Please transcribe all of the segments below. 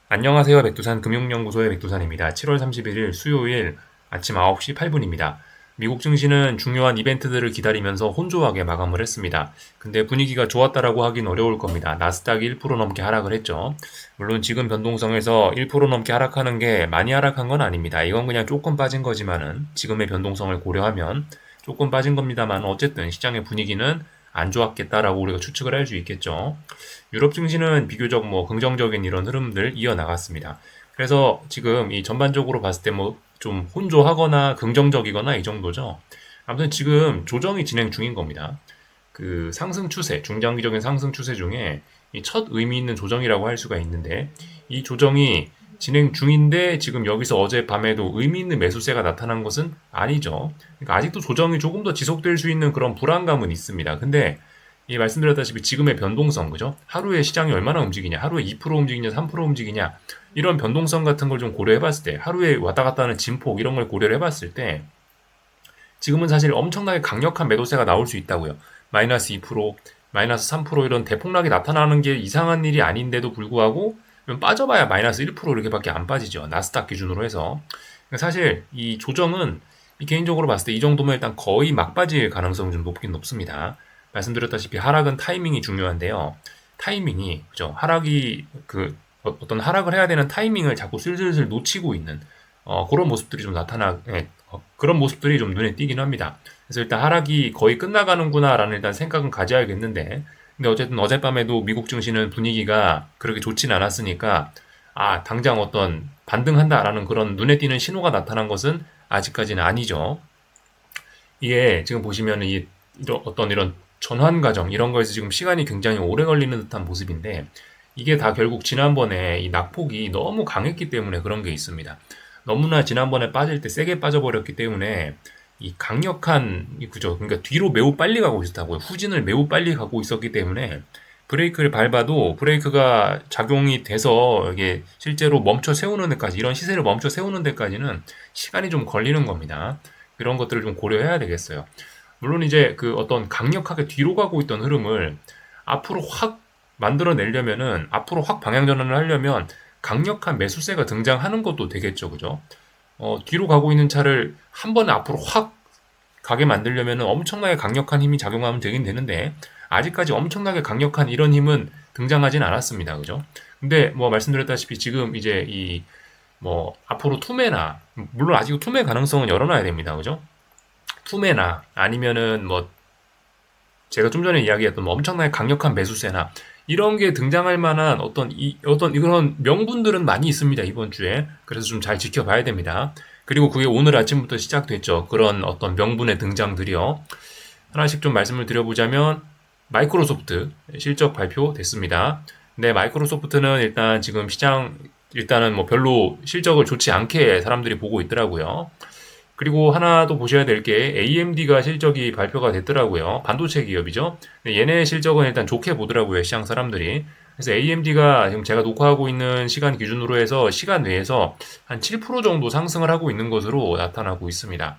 안녕하세요. 백두산 금융연구소의 백두산입니다. 7월 31일 수요일 아침 9시 8분입니다. 미국 증시는 중요한 이벤트들을 기다리면서 혼조하게 마감을 했습니다. 근데 분위기가 좋았다라고 하긴 어려울 겁니다. 나스닥이 1% 넘게 하락을 했죠. 물론 지금 변동성에서 1% 넘게 하락하는 게 많이 하락한 건 아닙니다. 이건 그냥 조금 빠진 거지만은 지금의 변동성을 고려하면 조금 빠진 겁니다만 어쨌든 시장의 분위기는 안 좋았겠다라고 우리가 추측을 할 수 있겠죠. 유럽 증시는 비교적 긍정적인 이런 흐름들 이어나갔습니다. 그래서 지금 이 전반적으로 봤을 때 좀 혼조하거나 긍정적이거나 이 정도죠. 아무튼 지금 조정이 진행 중인 겁니다. 그 상승 추세, 중장기적인 상승 추세 중에 이 첫 의미 있는 조정이라고 할 수가 있는데 이 조정이 진행 중인데 지금 여기서 어젯밤에도 의미 있는 매수세가 나타난 것은 아니죠. 그러니까 아직도 조정이 조금 더 지속될 수 있는 그런 불안감은 있습니다. 근데 이 말씀드렸다시피 지금의 변동성, 그죠? 하루에 시장이 얼마나 움직이냐, 하루에 2% 움직이냐, 3% 움직이냐, 이런 변동성 같은 걸 좀 고려해 봤을 때, 하루에 왔다 갔다 하는 진폭, 이런 걸 고려해 봤을 때, 지금은 사실 엄청나게 강력한 매도세가 나올 수 있다고요. 마이너스 2%, 마이너스 3% 이런 대폭락이 나타나는 게 이상한 일이 아닌데도 불구하고, 빠져봐야 마이너스 1% 이렇게밖에 안 빠지죠. 나스닥 기준으로 해서. 그러니까 사실 이 조정은 개인적으로 봤을 때 이 정도면 일단 거의 막바지일 가능성이 좀 높긴 높습니다. 말씀드렸다시피 하락은 타이밍이 중요한데요. 타이밍이 그죠? 하락이 어떤 하락을 해야 되는 타이밍을 자꾸 슬슬슬 놓치고 있는 그런 모습들이 좀 그런 모습들이 좀 눈에 띄긴 합니다. 그래서 일단 하락이 거의 끝나가는구나라는 일단 생각은 가져야겠는데, 근데 어쨌든 어젯밤에도 미국 증시는 분위기가 그렇게 좋진 않았으니까 당장 어떤 반등한다라는 그런 눈에 띄는 신호가 나타난 것은 아직까지는 아니죠. 이게 지금 보시면 어떤 이런 전환 과정 이런 거에서 지금 시간이 굉장히 오래 걸리는 듯한 모습인데 이게 다 결국 지난번에 이 낙폭이 너무 강했기 때문에 그런 게 있습니다. 너무나 지난번에 빠질 때 세게 빠져버렸기 때문에 이 강력한 그죠? 그러니까 뒤로 매우 빨리 가고 있었다고요. 후진을 매우 빨리 가고 있었기 때문에 브레이크를 밟아도 브레이크가 작용이 돼서 이게 실제로 멈춰 세우는 데까지 이런 시세를 멈춰 세우는 데까지는 시간이 좀 걸리는 겁니다. 이런 것들을 좀 고려해야 되겠어요. 물론 이제 그 어떤 강력하게 뒤로 가고 있던 흐름을 앞으로 확 만들어내려면은 앞으로 확 방향 전환을 하려면 강력한 매수세가 등장하는 것도 되겠죠, 그죠? 뒤로 가고 있는 차를 한 번에 앞으로 확 가게 만들려면 엄청나게 강력한 힘이 작용하면 되긴 되는데 아직까지 엄청나게 강력한 이런 힘은 등장하진 않았습니다. 그죠? 근데 말씀드렸다시피 지금 이제 앞으로 투매나 물론 아직 투매 가능성은 열어놔야 됩니다. 그죠? 투매나 아니면은 제가 좀 전에 이야기했던 엄청나게 강력한 매수세나 이런 게 등장할 만한 어떤 이런 명분들은 많이 있습니다. 이번 주에. 그래서 좀 잘 지켜봐야 됩니다. 그리고 그게 오늘 아침부터 시작됐죠. 그런 어떤 명분의 등장들이요. 하나씩 좀 말씀을 드려보자면 마이크로소프트 실적 발표됐습니다. 근데 마이크로소프트는 일단 지금 일단은 별로 실적을 좋지 않게 사람들이 보고 있더라고요. 그리고 하나 더 보셔야 될 게 AMD가 실적이 발표가 됐더라고요. 반도체 기업이죠. 얘네 실적은 일단 좋게 보더라고요. 시장 사람들이. 그래서 AMD가 지금 제가 녹화하고 있는 시간 기준으로 해서 시간 내에서 한 7% 정도 상승을 하고 있는 것으로 나타나고 있습니다.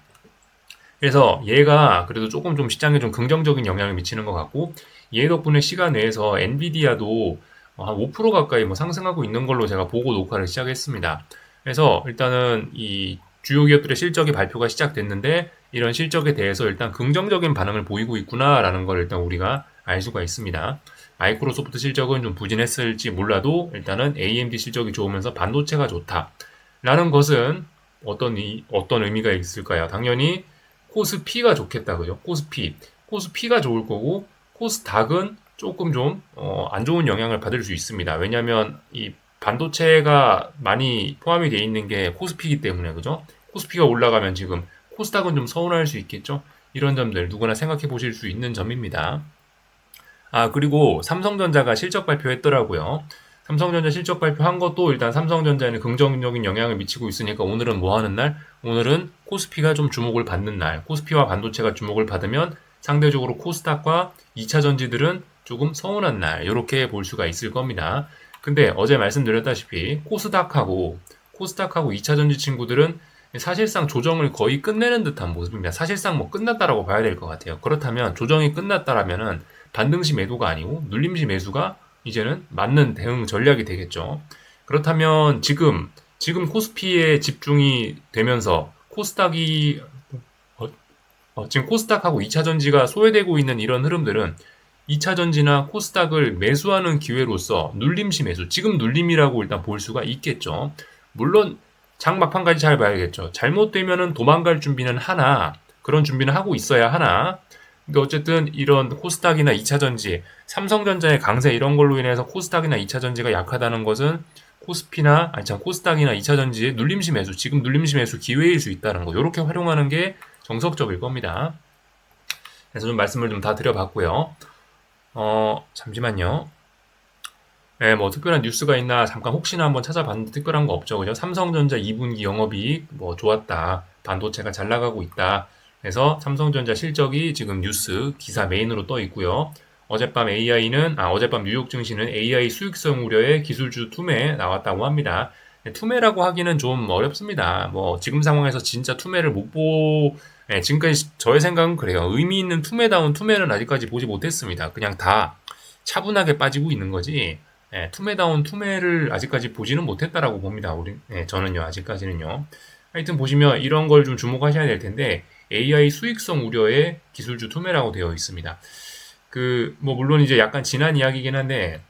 그래서 얘가 그래도 조금 좀 시장에 좀 긍정적인 영향을 미치는 것 같고 얘 덕분에 시간 내에서 엔비디아도 한 5% 가까이 상승하고 있는 걸로 제가 보고 녹화를 시작했습니다. 그래서 일단은 이 주요 기업들의 실적이 발표가 시작됐는데 이런 실적에 대해서 일단 긍정적인 반응을 보이고 있구나라는 걸 일단 우리가 알 수가 있습니다. 마이크로소프트 실적은 좀 부진했을지 몰라도 일단은 AMD 실적이 좋으면서 반도체가 좋다라는 것은 어떤 의미가 있을까요? 당연히 코스피가 좋겠다, 그죠? 코스피가 좋을 거고 코스닥은 조금 좀 안 좋은 영향을 받을 수 있습니다. 왜냐하면 이 반도체가 많이 포함이 되어 있는 게 코스피이기 때문에 그죠? 코스피가 올라가면 지금 코스닥은 좀 서운할 수 있겠죠? 이런 점들 누구나 생각해 보실 수 있는 점입니다. 그리고 삼성전자가 실적 발표했더라고요. 삼성전자 실적 발표한 것도 일단 삼성전자에는 긍정적인 영향을 미치고 있으니까 오늘은 뭐 하는 날? 오늘은 코스피가 좀 주목을 받는 날. 코스피와 반도체가 주목을 받으면 상대적으로 코스닥과 2차 전지들은 조금 서운한 날. 이렇게 볼 수가 있을 겁니다. 근데 어제 말씀드렸다시피 코스닥하고 2차 전지 친구들은 사실상 조정을 거의 끝내는 듯한 모습입니다. 사실상 끝났다라고 봐야 될 것 같아요. 그렇다면 조정이 끝났다라면은 반등시 매도가 아니고 눌림시 매수가 이제는 맞는 대응 전략이 되겠죠. 그렇다면 지금 코스피에 집중이 되면서 코스닥이 지금 코스닥하고 2차 전지가 소외되고 있는 이런 흐름들은 2차 전지나 코스닥을 매수하는 기회로서 눌림시 매수, 지금 눌림이라고 일단 볼 수가 있겠죠. 물론 장 막판까지 잘 봐야겠죠. 잘못되면은 도망갈 준비는 하나, 그런 준비는 하고 있어야 하나. 근데 어쨌든 이런 코스닥이나 2차 전지, 삼성전자의 강세 이런 걸로 인해서 코스닥이나 2차 전지가 약하다는 것은 코스닥이나 2차 전지의 눌림시 매수, 지금 눌림시 매수 기회일 수 있다는 거. 이렇게 활용하는 게 정석적일 겁니다. 그래서 좀 말씀을 좀 다 드려봤고요. 잠시만요. 네, 뭐 특별한 뉴스가 있나 잠깐 혹시나 한번 찾아봤는데 특별한 거 없죠. 그죠? 삼성전자 2분기 영업이익 뭐 좋았다. 반도체가 잘 나가고 있다. 그래서 삼성전자 실적이 지금 뉴스 기사 메인으로 떠 있고요. 어젯밤 뉴욕 증시는 AI 수익성 우려의 기술주 투매 나왔다고 합니다. 투매라고 하기는 좀 어렵습니다. 뭐 지금 상황에서 진짜 투매를 지금까지 저의 생각은 그래요. 의미 있는 투매다운 투매는 아직까지 보지 못했습니다. 그냥 다 차분하게 빠지고 있는 거지. 투매다운 투매를 아직까지 보지는 못했다라고 봅니다. 저는요, 아직까지는요. 하여튼 보시면 이런 걸 좀 주목하셔야 될 텐데, AI 수익성 우려의 기술주 투매라고 되어 있습니다. 물론 이제 약간 지난 이야기이긴 한데,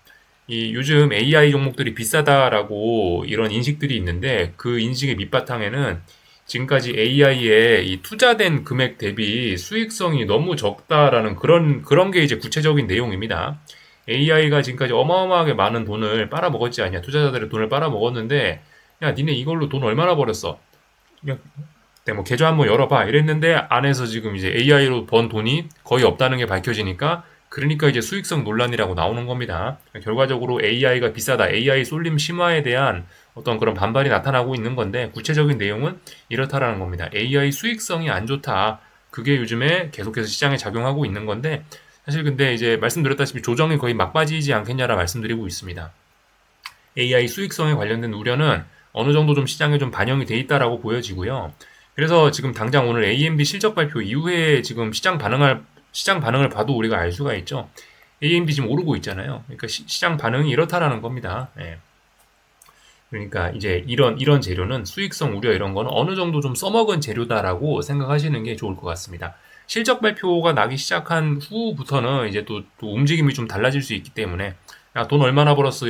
요즘 AI 종목들이 비싸다라고 이런 인식들이 있는데, 그 인식의 밑바탕에는 지금까지 AI에 이 투자된 금액 대비 수익성이 너무 적다라는 그런 게 이제 구체적인 내용입니다. AI가 지금까지 어마어마하게 많은 돈을 빨아먹었지 않냐. 투자자들의 돈을 빨아먹었는데, 야, 니네 이걸로 돈 얼마나 벌었어? 야, 뭐 계좌 한번 열어봐. 이랬는데, 안에서 지금 이제 AI로 번 돈이 거의 없다는 게 밝혀지니까, 그러니까 이제 수익성 논란이라고 나오는 겁니다. 결과적으로 AI가 비싸다, AI 쏠림 심화에 대한 어떤 그런 반발이 나타나고 있는 건데, 구체적인 내용은 이렇다라는 겁니다. AI 수익성이 안 좋다. 그게 요즘에 계속해서 시장에 작용하고 있는 건데, 사실 근데 이제 말씀드렸다시피 조정이 거의 막바지이지 않겠냐라 말씀드리고 있습니다. AI 수익성에 관련된 우려는 어느 정도 좀 시장에 좀 반영이 돼 있다라고 보여지고요. 그래서 지금 당장 오늘 AMD 실적 발표 이후에 지금 시장 반응을 봐도 우리가 알 수가 있죠. AMD 지금 오르고 있잖아요. 그러니까 시장 반응이 이렇다라는 겁니다. 그러니까 이제 이런 재료는 수익성 우려 이런 거는 어느 정도 좀 써먹은 재료다라고 생각하시는 게 좋을 것 같습니다. 실적 발표가 나기 시작한 후부터는 이제 또 움직임이 좀 달라질 수 있기 때문에, 야, 돈 얼마나 벌었어,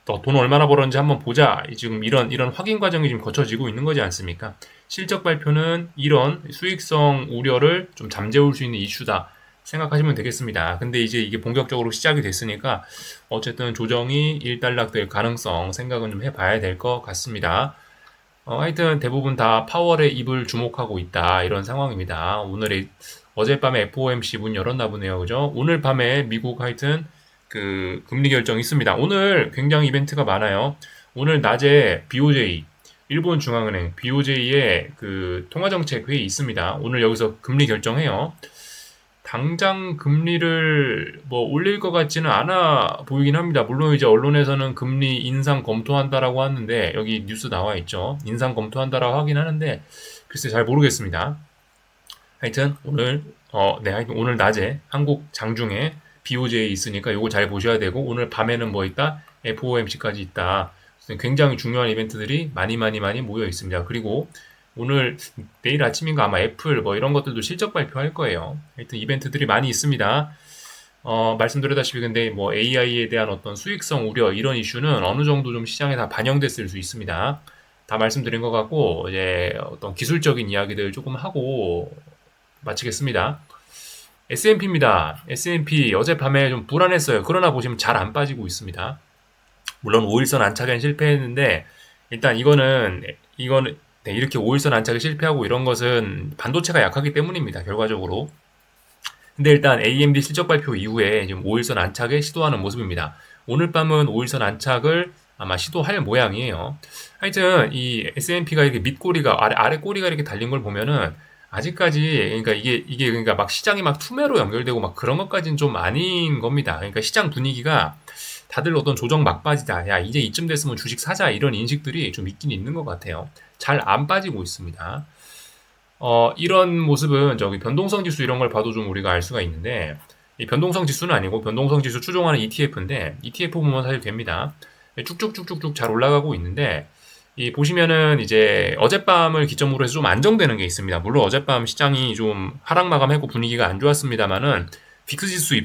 돈 얼마나 벌었는지 한번 보자. 지금 이런 확인 과정이 지금 거쳐지고 있는 거지 않습니까? 실적 발표는 이런 수익성 우려를 좀 잠재울 수 있는 이슈다 생각하시면 되겠습니다. 근데 이제 이게 본격적으로 시작이 됐으니까 어쨌든 조정이 일단락될 가능성 생각은 좀 해봐야 될 것 같습니다. 하여튼 대부분 다 파월의 입을 주목하고 있다 이런 상황입니다. 어젯밤에 FOMC 문 열었나 보네요. 그죠? 오늘 밤에 미국 하여튼 금리 결정이 있습니다. 오늘 굉장히 이벤트가 많아요. 오늘 낮에 BOJ, 일본 중앙은행 BOJ의 통화정책 회의 있습니다. 오늘 여기서 금리 결정해요. 당장 금리를 올릴 것 같지는 않아 보이긴 합니다. 물론 이제 언론에서는 금리 인상 검토한다라고 하는데, 여기 뉴스 나와 있죠. 인상 검토한다라고 하긴 하는데 글쎄 잘 모르겠습니다. 하여튼 오늘 낮에 한국 장중에 BOJ 있으니까 요거 잘 보셔야 되고, 오늘 밤에는 뭐 있다? FOMC까지 있다. 굉장히 중요한 이벤트들이 많이 모여 있습니다. 그리고 내일 아침인가 아마 애플 이런 것들도 실적 발표할 거예요. 하여튼 이벤트들이 많이 있습니다. 말씀드렸다시피 근데 AI에 대한 어떤 수익성 우려 이런 이슈는 어느 정도 좀 시장에 다 반영됐을 수 있습니다. 다 말씀드린 것 같고, 이제 어떤 기술적인 이야기들 조금 하고 마치겠습니다. S&P입니다. S&P 어젯밤에 좀 불안했어요. 그러나 보시면 잘 안 빠지고 있습니다. 물론 5일선 안착엔 실패했는데, 일단 이거는 이렇게 5일선 안착에 실패하고 이런 것은 반도체가 약하기 때문입니다. 결과적으로. 근데 일단 AMD 실적 발표 이후에 지금 5일선 안착에 시도하는 모습입니다. 오늘 밤은 5일선 안착을 아마 시도할 모양이에요. 하여튼 이 S&P가 이렇게 밑꼬리가 아래 꼬리가 이렇게 달린 걸 보면은 아직까지, 그러니까 이게 그러니까 막 시장이 막 투매로 연결되고 막 그런 것까지는 좀 아닌 겁니다. 그러니까 시장 분위기가 다들 어떤 조정 막바지다. 야, 이제 이쯤 됐으면 주식 사자. 이런 인식들이 좀 있긴 있는 것 같아요. 잘 안 빠지고 있습니다. 이런 모습은 저기 변동성 지수 이런 걸 봐도 좀 우리가 알 수가 있는데, 이 변동성 지수는 아니고 변동성 지수 추종하는 ETF인데, ETF 보면 사실 됩니다. 쭉쭉쭉쭉쭉 잘 올라가고 있는데, 이 보시면은 이제 어젯밤을 기점으로 해서 좀 안정되는 게 있습니다. 물론 어젯밤 시장이 좀 하락 마감하고 분위기가 안 좋았습니다만은 빅스 지수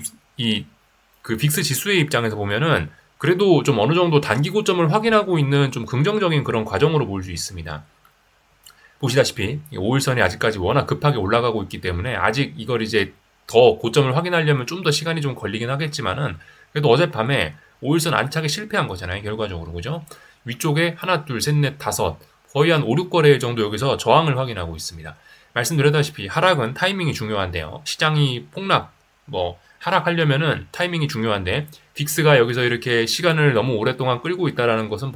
그 빅스 지수의 입장에서 보면은 그래도 좀 어느 정도 단기 고점을 확인하고 있는 좀 긍정적인 그런 과정으로 볼 수 있습니다. 보시다시피 5일선이 아직까지 워낙 급하게 올라가고 있기 때문에 아직 이걸 이제 더 고점을 확인하려면 좀 더 시간이 좀 걸리긴 하겠지만은 그래도 어젯밤에 5일선 안착에 실패한 거잖아요. 결과적으로. 그죠? 위쪽에 하나, 둘, 셋, 넷, 다섯 거의 한 5, 6거래 정도 여기서 저항을 확인하고 있습니다. 말씀드렸다시피 하락은 타이밍이 중요한데요. 시장이 폭락, 하락하려면은 타이밍이 중요한데 빅스가 여기서 이렇게 시간을 너무 오랫동안 끌고 있다라는 것은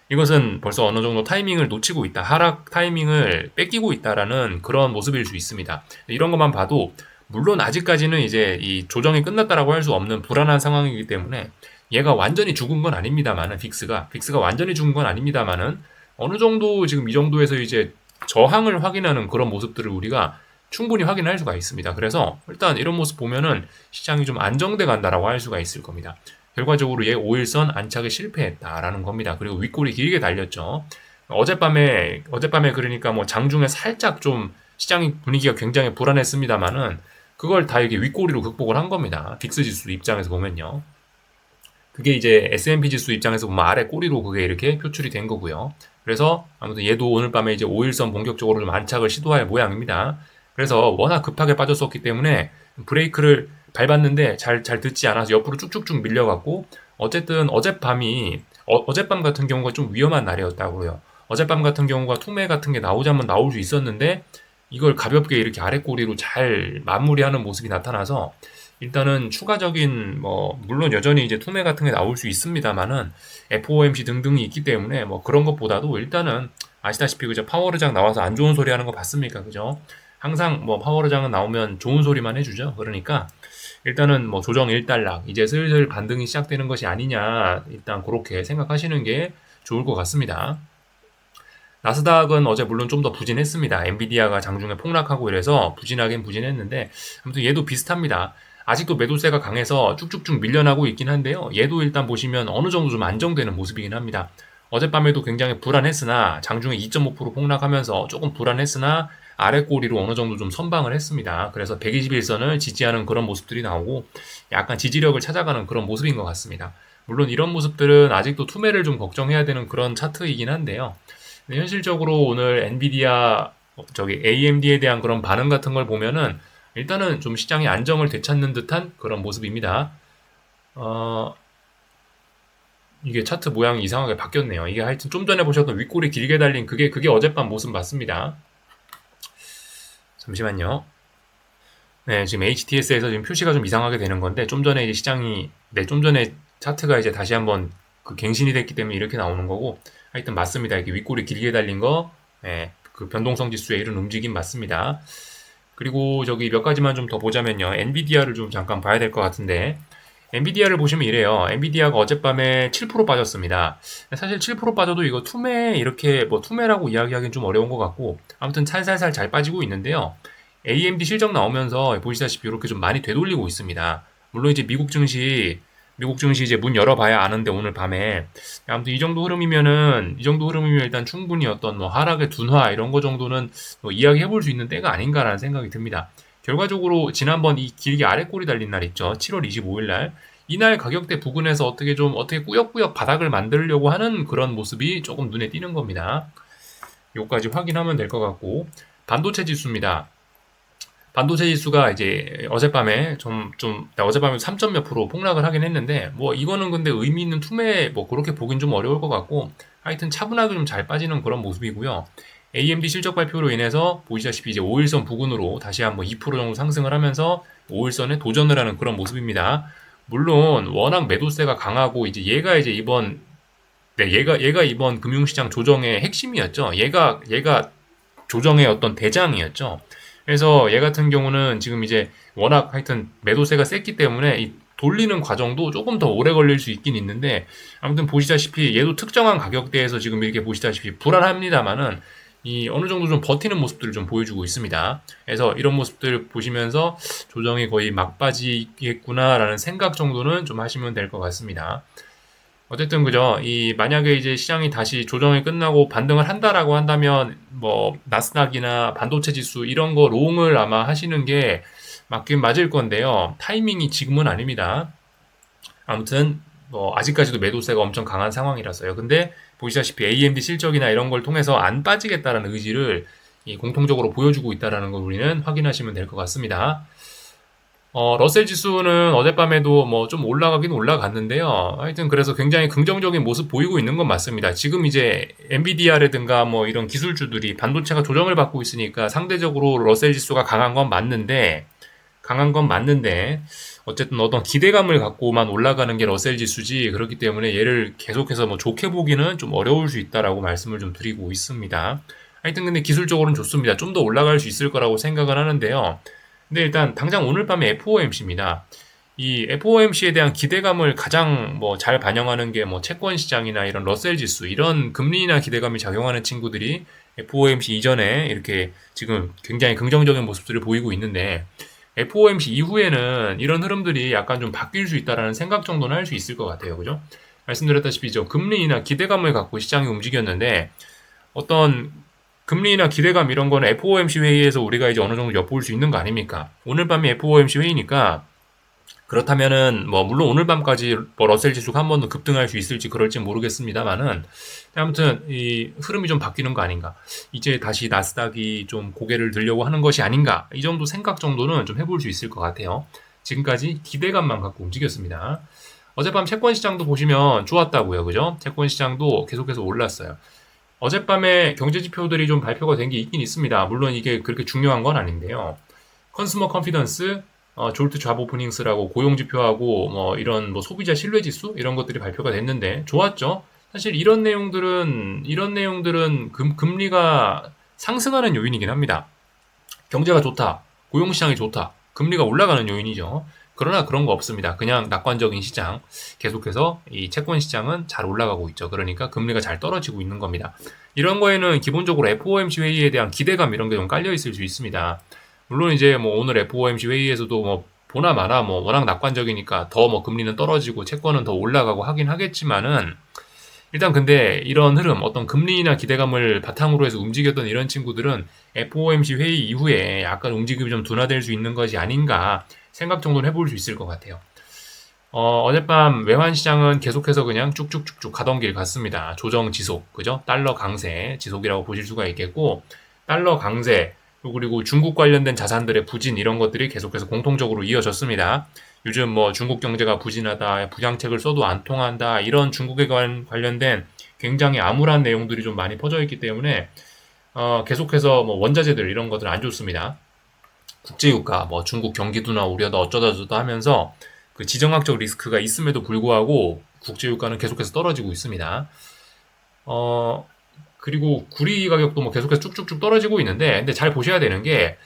이것은 벌써 어느 정도 타이밍을 놓치고 있다. 하락 타이밍을 뺏기고 있다라는 그런 모습일 수 있습니다. 이런 것만 봐도 물론 아직까지는 이제 이 조정이 끝났다라고 할 수 없는 불안한 상황이기 때문에 얘가 완전히 죽은 건 아닙니다만은 빅스가 완전히 죽은 건 아닙니다만은 어느 정도 지금 이 정도에서 이제 저항을 확인하는 그런 모습들을 우리가 충분히 확인할 수가 있습니다. 그래서 일단 이런 모습 보면은 시장이 좀 안정돼 간다라고 할 수가 있을 겁니다. 결과적으로 얘 5일선 안착에 실패했다라는 겁니다. 그리고 윗골이 길게 달렸죠. 어젯밤에 그러니까 장중에 살짝 좀 시장이 분위기가 굉장히 불안했습니다만은 그걸 다 이게 윗꼬리로 극복을 한 겁니다. 빅스 지수 입장에서 보면요. 그게 이제 S&P 지수 입장에서 보면 아래 꼬리로 그게 이렇게 표출이 된 거고요. 그래서 아무튼 얘도 오늘 밤에 이제 5일선 본격적으로 좀 안착을 시도할 모양입니다. 그래서 워낙 급하게 빠졌었기 때문에 브레이크를 밟았는데 잘 듣지 않아서 옆으로 쭉쭉쭉 밀려갖고 어쨌든 어젯밤 같은 경우가 좀 위험한 날이었다고요. 어젯밤 같은 경우가 투매 같은 게 나오자면 나올 수 있었는데 이걸 가볍게 이렇게 아래 꼬리로 잘 마무리하는 모습이 나타나서 일단은 추가적인 물론 여전히 이제 투매 같은 게 나올 수 있습니다만은 FOMC 등등이 있기 때문에 그런 것보다도 일단은 아시다시피 그죠, 파월의장 나와서 안 좋은 소리 하는 거 봤습니까? 그죠? 항상 파월의장은 나오면 좋은 소리만 해주죠. 그러니까 일단은 조정 일단락 이제 슬슬 반등이 시작되는 것이 아니냐, 일단 그렇게 생각하시는 게 좋을 것 같습니다. 나스닥은 어제 물론 좀 더 부진했습니다. 엔비디아가 장중에 폭락하고 이래서 부진하긴 부진했는데 아무튼 얘도 비슷합니다. 아직도 매도세가 강해서 쭉쭉쭉 밀려나고 있긴 한데요. 얘도 일단 보시면 어느 정도 좀 안정되는 모습이긴 합니다. 어젯밤에도 굉장히 불안했으나 장중에 2.5% 폭락하면서 조금 불안했으나 아래 꼬리로 어느 정도 좀 선방을 했습니다. 그래서 121선을 지지하는 그런 모습들이 나오고 약간 지지력을 찾아가는 그런 모습인 것 같습니다. 물론 이런 모습들은 아직도 투매를 좀 걱정해야 되는 그런 차트이긴 한데요. 현실적으로 오늘 엔비디아, AMD에 대한 그런 반응 같은 걸 보면은 일단은 좀 시장이 안정을 되찾는 듯한 그런 모습입니다. 이게 차트 모양이 이상하게 바뀌었네요. 이게 하여튼 좀 전에 보셨던 윗골이 길게 달린 그게 어젯밤 모습 맞습니다. 잠시만요. 네, 지금 HTS에서 지금 표시가 좀 이상하게 되는 건데 좀 전에 이제 좀 전에 차트가 이제 다시 한번 그 갱신이 됐기 때문에 이렇게 나오는 거고, 하여튼 맞습니다. 이게 윗골이 길게 달린 거, 그 변동성 지수의 이런 움직임 맞습니다. 그리고 몇 가지만 좀 더 보자면요. 엔비디아를 좀 잠깐 봐야 될 것 같은데, 엔비디아를 보시면 이래요. 엔비디아가 어젯밤에 7% 빠졌습니다. 사실 7% 빠져도 이거 이렇게 투매라고 이야기하기는 좀 어려운 것 같고, 아무튼 살살살 잘 빠지고 있는데요. AMD 실적 나오면서 보시다시피 이렇게 좀 많이 되돌리고 있습니다. 물론 이제 미국 증시 이제 문 열어봐야 아는데 오늘 밤에 아무튼 이 정도 흐름이면 일단 충분히 어떤 하락의 둔화 이런 거 정도는 이야기해 볼 수 있는 때가 아닌가라는 생각이 듭니다. 결과적으로 지난번 이 길게 아래 꼬리 달린 날 있죠. 7월 25일 날. 이날 가격대 부근에서 어떻게 꾸역꾸역 바닥을 만들려고 하는 그런 모습이 조금 눈에 띄는 겁니다. 요까지 확인하면 될 것 같고, 반도체 지수입니다. 반도체 지수가 이제 어젯밤에 어젯밤에 3점 몇 프로 폭락을 하긴 했는데 이거는 근데 의미 있는 투매 그렇게 보긴 좀 어려울 것 같고, 하여튼 차분하게 좀 잘 빠지는 그런 모습이고요. AMD 실적 발표로 인해서 보시다시피 이제 5일선 부근으로 다시 한번 2% 정도 상승을 하면서 5일선에 도전을 하는 그런 모습입니다. 물론 워낙 매도세가 강하고 이제 얘가 이번 금융시장 조정의 핵심이었죠. 얘가 조정의 어떤 대장이었죠. 그래서 얘 같은 경우는 지금 이제 워낙 하여튼 매도세가 셌기 때문에 이 돌리는 과정도 조금 더 오래 걸릴 수 있긴 있는데, 아무튼 보시다시피 얘도 특정한 가격대에서 지금 이렇게 보시다시피 불안합니다만은 이 어느 정도 좀 버티는 모습들을 좀 보여주고 있습니다. 그래서 이런 모습들 보시면서 조정이 거의 막바지겠구나라는 생각 정도는 좀 하시면 될 것 같습니다. 어쨌든 그죠. 이 만약에 이제 시장이 다시 조정이 끝나고 반등을 한다라고 한다면 뭐 나스닥이나 반도체 지수 이런 거 롱을 아마 하시는 게 맞긴 맞을 건데요. 타이밍이 지금은 아닙니다. 아무튼 뭐 아직까지도 매도세가 엄청 강한 상황이라서요. 근데 보시다시피 AMD 실적이나 이런 걸 통해서 안 빠지겠다라는 의지를 공통적으로 보여주고 있다라는 걸 우리는 확인하시면 될 것 같습니다. 러셀 지수는 어젯밤에도 뭐 좀 올라가긴 올라갔는데요. 하여튼 그래서 굉장히 긍정적인 모습 보이고 있는 건 맞습니다. 지금 이제 엔비디아라든가 뭐 이런 기술주들이 반도체가 조정을 받고 있으니까 상대적으로 러셀 지수가 강한 건 맞는데 어쨌든 어떤 기대감을 갖고만 올라가는 게 러셀 지수지, 그렇기 때문에 얘를 계속해서 뭐 좋게 보기는 좀 어려울 수 있다라고 말씀을 좀 드리고 있습니다. 하여튼 근데 기술적으로는 좋습니다. 좀 더 올라갈 수 있을 거라고 생각을 하는데요. 근데 일단 당장 오늘 밤에 FOMC입니다. 이 FOMC에 대한 기대감을 가장 뭐 잘 반영하는 게 뭐 채권 시장이나 이런 러셀 지수, 이런 금리나 기대감이 작용하는 친구들이 FOMC 이전에 이렇게 지금 굉장히 긍정적인 모습들을 보이고 있는데, FOMC 이후에는 이런 흐름들이 약간 좀 바뀔 수 있다라는 생각 정도는 할 수 있을 것 같아요. 그죠? 말씀드렸다시피 금리나 기대감을 갖고 시장이 움직였는데, 어떤 금리나 기대감 이런 거는 FOMC 회의에서 우리가 이제 어느 정도 엿볼 수 있는 거 아닙니까? 오늘 밤이 FOMC 회의니까, 그렇다면은 뭐 물론 오늘 밤까지 뭐 러셀 지수가 한 번 더 급등할 수 있을지 그럴지 모르겠습니다만은, 아무튼 이 흐름이 좀 바뀌는 거 아닌가, 이제 다시 나스닥이 좀 고개를 들려고 하는 것이 아닌가, 이 정도 생각 정도는 좀 해볼 수 있을 것 같아요. 지금까지 기대감만 갖고 움직였습니다. 어젯밤 채권 시장도 보시면 좋았다고요, 그죠? 채권 시장도 계속해서 올랐어요. 어젯밤에 경제 지표들이 좀 발표가 된 게 있긴 있습니다. 물론 이게 그렇게 중요한 건 아닌데요. 컨슈머 컨피던스, 졸트 잡 오프닝스라고 고용 지표하고 뭐 이런 뭐 소비자 신뢰 지수 이런 것들이 발표가 됐는데 좋았죠. 사실 이런 내용들은 금리가 상승하는 요인이긴 합니다. 경제가 좋다, 고용 시장이 좋다, 금리가 올라가는 요인이죠. 그러나 그런 거 없습니다. 그냥 낙관적인 시장, 계속해서 이 채권 시장은 잘 올라가고 있죠. 그러니까 금리가 잘 떨어지고 있는 겁니다. 이런 거에는 기본적으로 FOMC 회의에 대한 기대감 이런 게 좀 깔려 있을 수 있습니다. 물론 이제 뭐 오늘 FOMC 회의에서도 뭐 보나 마나 뭐 워낙 낙관적이니까 더 뭐 금리는 떨어지고 채권은 더 올라가고 하긴 하겠지만은, 일단 근데 이런 흐름, 어떤 금리나 기대감을 바탕으로 해서 움직였던 이런 친구들은 FOMC 회의 이후에 약간 움직임이 좀 둔화될 수 있는 것이 아닌가 생각 정도는 해볼 수 있을 것 같아요. 어젯밤 외환 시장은 계속해서 그냥 쭉쭉쭉쭉 가던 길 같습니다. 조정 지속, 그죠? 달러 강세 지속이라고 보실 수가 있겠고, 달러 강세, 그리고 중국 관련된 자산들의 부진, 이런 것들이 계속해서 공통적으로 이어졌습니다. 요즘 뭐 중국 경제가 부진하다, 부양책을 써도 안 통한다, 이런 중국에 관련된 굉장히 암울한 내용들이 좀 많이 퍼져 있기 때문에 계속해서 뭐 원자재들 이런 것들 안 좋습니다. 국제유가, 뭐 중국 경기도나 우려다 어쩌다 저쩌다 하면서 그 지정학적 리스크가 있음에도 불구하고 국제유가는 계속해서 떨어지고 있습니다. 그리고 구리 가격도 뭐 계속해서 쭉쭉쭉 떨어지고 있는데, 근데 잘 보셔야 되는 게,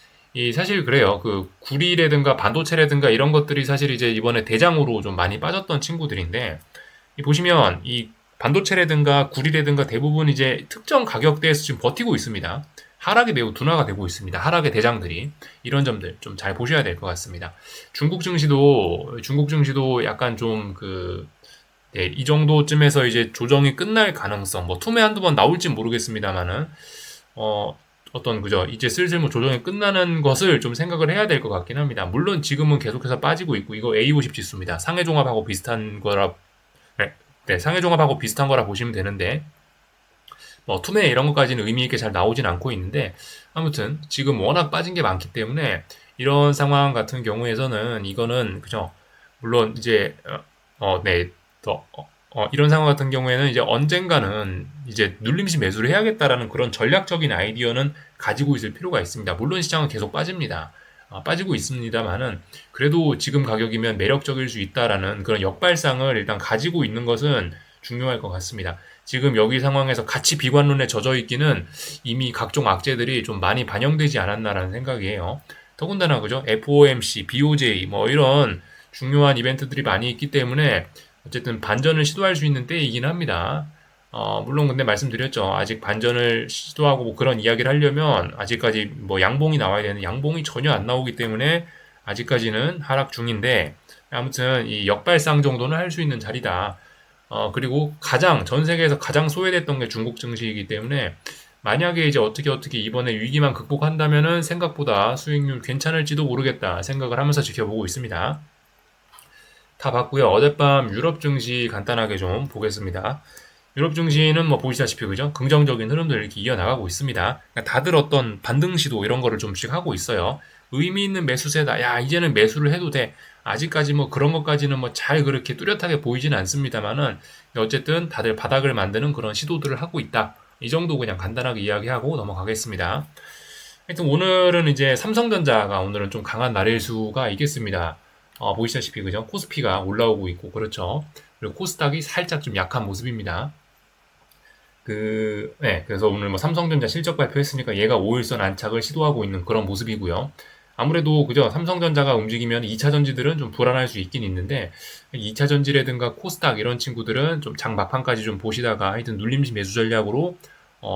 사실 그래요. 그 구리라든가 반도체라든가 이런 것들이 사실 이제 이번에 대장으로 좀 많이 빠졌던 친구들인데, 보시면 이 반도체라든가 구리라든가 대부분 이제 특정 가격대에서 지금 버티고 있습니다. 하락이 매우 둔화가 되고 있습니다. 하락의 대장들이. 이런 점들 좀 잘 보셔야 될 것 같습니다. 중국 증시도 약간 좀 네, 이 정도쯤에서 이제 조정이 끝날 가능성, 뭐 툼에 한두 번 나올진 모르겠습니다만은, 어떤 그죠, 이제 슬슬 뭐 조정이 끝나는 것을 좀 생각을 해야 될 것 같긴 합니다. 물론 지금은 계속해서 빠지고 있고, 이거 A50 지수입니다. 상해종합하고 비슷한 거라, 네, 상해종합하고 비슷한 거라 보시면 되는데, 뭐 투매 이런 것까지는 의미 있게 잘 나오진 않고 있는데, 아무튼 지금 워낙 빠진 게 많기 때문에 이런 상황 같은 경우에서는 이거는 그죠. 물론 이제 네, 이런 상황 같은 경우에는 이제 언젠가는 이제 눌림시 매수를 해야겠다라는 그런 전략적인 아이디어는 가지고 있을 필요가 있습니다. 물론 시장은 계속 빠집니다. 빠지고 있습니다만은 그래도 지금 가격이면 매력적일 수 있다라는 그런 역발상을 일단 가지고 있는 것은 중요할 것 같습니다. 지금 여기 상황에서 같이 비관론에 젖어 있기는 이미 각종 악재들이 좀 많이 반영되지 않았나라는 생각이에요. 더군다나 그죠? FOMC, BOJ 뭐 이런 중요한 이벤트들이 많이 있기 때문에 어쨌든 반전을 시도할 수 있는 때이긴 합니다. 물론 근데 말씀드렸죠. 아직 반전을 시도하고 뭐 그런 이야기를 하려면 아직까지 뭐 양봉이 나와야 되는, 양봉이 전혀 안 나오기 때문에 아직까지는 하락 중인데, 아무튼 이 역발상 정도는 할 수 있는 자리다. 그리고 전 세계에서 가장 소외됐던 게 중국 증시이기 때문에 만약에 이제 어떻게 이번에 위기만 극복한다면은 생각보다 수익률 괜찮을지도 모르겠다 생각을 하면서 지켜보고 있습니다. 다 봤고요. 어젯밤 유럽 증시 간단하게 좀 보겠습니다. 유럽 증시는 뭐 보시다시피 그죠? 긍정적인 흐름들 이렇게 이어나가고 있습니다. 그러니까 다들 어떤 반등 시도 이런 거를 좀씩 하고 있어요. 의미 있는 매수세다. 야, 이제는 매수를 해도 돼. 아직까지 뭐 그런 것까지는 뭐 잘 그렇게 뚜렷하게 보이지는 않습니다만은 어쨌든 다들 바닥을 만드는 그런 시도들을 하고 있다. 이 정도 그냥 간단하게 이야기하고 넘어가겠습니다. 하여튼 오늘은 이제 삼성전자가 오늘은 좀 강한 날일 수가 있겠습니다. 보시다시피 그죠? 코스피가 올라오고 있고 그렇죠. 그리고 코스닥이 살짝 좀 약한 모습입니다. 네, 그래서 오늘 뭐 삼성전자 실적 발표했으니까 얘가 5일선 안착을 시도하고 있는 그런 모습이고요. 아무래도 그죠? 삼성전자가 움직이면 2차 전지들은 좀 불안할 수 있긴 있는데 2차 전지라든가 코스닥 이런 친구들은 좀 장 막판까지 좀 보시다가 하여튼 눌림시 매수 전략으로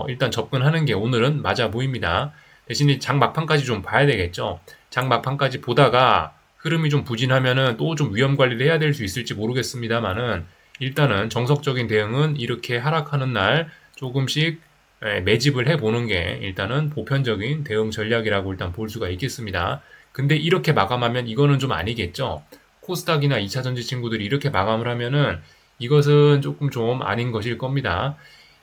일단 접근하는 게 오늘은 맞아 보입니다. 대신에 장 막판까지 좀 봐야 되겠죠. 장 막판까지 보다가 흐름이 좀 부진하면은 또 좀 위험 관리를 해야 될 수 있을지 모르겠습니다만은 일단은 정석적인 대응은 이렇게 하락하는 날 조금씩 매집을 해보는 게 일단은 보편적인 대응 전략이라고 일단 볼 수가 있겠습니다. 근데 이렇게 마감하면 이거는 좀 아니겠죠. 코스닥이나 2차전지 친구들이 이렇게 마감을 하면은 이것은 조금 좀 아닌 것일 겁니다.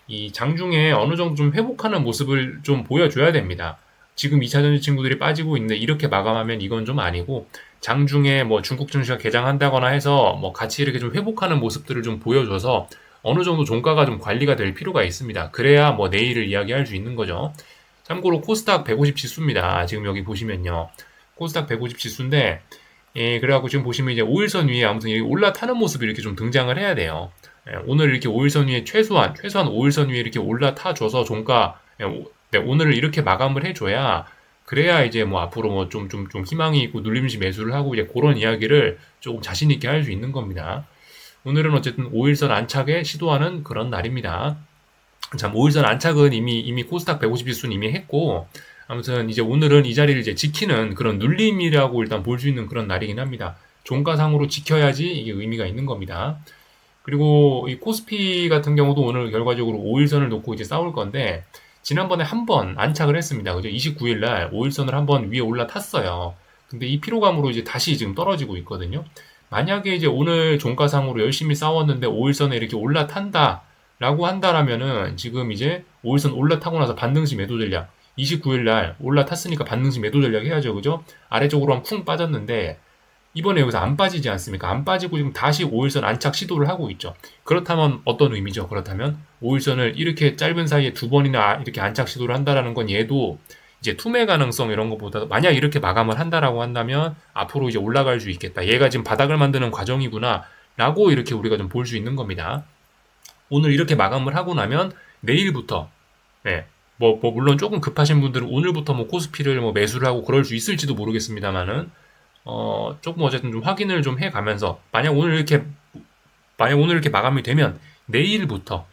이 장중에 어느 정도 좀 회복하는 모습을 좀 보여줘야 됩니다. 지금 2차전지 친구들이 빠지고 있는데 이렇게 마감하면 이건 좀 아니고 장중에 뭐 중국 증시가 개장한다거나 해서 뭐 같이 이렇게 좀 회복하는 모습들을 좀 보여줘서 어느 정도 종가가 좀 관리가 될 필요가 있습니다. 그래야 뭐 내일을 이야기할 수 있는 거죠. 참고로 코스닥 150 지수입니다. 지금 여기 보시면요. 코스닥 150 지수인데 예, 그래갖고 지금 보시면 이제 5일선 위에 아무튼 이렇게 올라타는 모습이 이렇게 좀 등장을 해야 돼요. 예, 오늘 이렇게 5일선 위에 최소한 5일선 위에 이렇게 올라타줘서 종가 네, 오늘을 이렇게 마감을 해줘야 그래야 이제 뭐 앞으로 뭐 좀 희망이 있고 눌림시 매수를 하고 이제 그런 이야기를 조금 자신 있게 할 수 있는 겁니다. 오늘은 어쨌든 5일선 안착에 시도하는 그런 날입니다. 참, 5일선 안착은 이미 코스닥 150 지수는 이미 했고, 아무튼 이제 오늘은 이 자리를 이제 지키는 그런 눌림이라고 일단 볼 수 있는 그런 날이긴 합니다. 종가상으로 지켜야지 이게 의미가 있는 겁니다. 그리고 이 코스피 같은 경우도 오늘 결과적으로 5일선을 놓고 이제 싸울 건데, 지난번에 한 번 안착을 했습니다. 그죠? 29일 날 5일선을 한번 위에 올라탔어요. 근데 이 피로감으로 이제 다시 지금 떨어지고 있거든요. 만약에 이제 오늘 종가상으로 열심히 싸웠는데 5일선에 이렇게 올라탄다라고 한다라면은 지금 이제 5일선 올라타고 나서 반등시 매도 전략 29일 날 올라탔으니까 반등시 매도 전략 해야죠. 그죠? 아래쪽으로 한 쿵 빠졌는데 이번에 여기서 안 빠지지 않습니까? 안 빠지고 지금 다시 5일선 안착 시도를 하고 있죠. 그렇다면 어떤 의미죠? 그렇다면 5일선을 이렇게 짧은 사이에 두 번이나 이렇게 안착 시도를 한다라는 건 얘도 이제 투매 가능성 이런 것보다 만약 이렇게 마감을 한다라고 한다면 앞으로 이제 올라갈 수 있겠다. 얘가 지금 바닥을 만드는 과정이구나 라고 이렇게 우리가 좀 볼 수 있는 겁니다. 오늘 이렇게 마감을 하고 나면 내일부터 네, 물론 조금 급하신 분들은 오늘부터 뭐 코스피를 뭐 매수를 하고 그럴 수 있을지도 모르겠습니다만은 조금 어쨌든 좀 확인을 좀 해가면서 만약 오늘 이렇게 마감이 되면 내일부터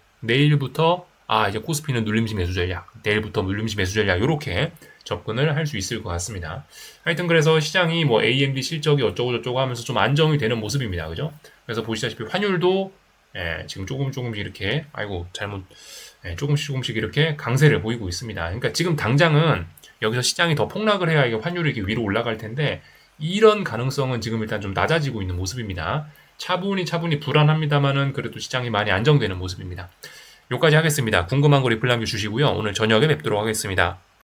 이제 코스피는 눌림시 매수 전략, 내일부터 눌림시 매수 전략 이렇게 접근을 할 수 있을 것 같습니다. 하여튼 그래서 시장이 뭐 AMD 실적이 어쩌고저쩌고 하면서 좀 안정이 되는 모습입니다. 그죠? 그래서 보시다시피 환율도 지금 조금씩 이렇게 조금씩 이렇게 강세를 보이고 있습니다. 그러니까 지금 당장은 여기서 시장이 더 폭락을 해야 이게 환율이 이렇게 위로 올라갈 텐데 이런 가능성은 지금 일단 좀 낮아지고 있는 모습입니다. 차분히 불안합니다만은 그래도 시장이 많이 안정되는 모습입니다. 여기까지 하겠습니다. 궁금한 거 리플 남겨주시고요. 오늘 저녁에 뵙도록 하겠습니다.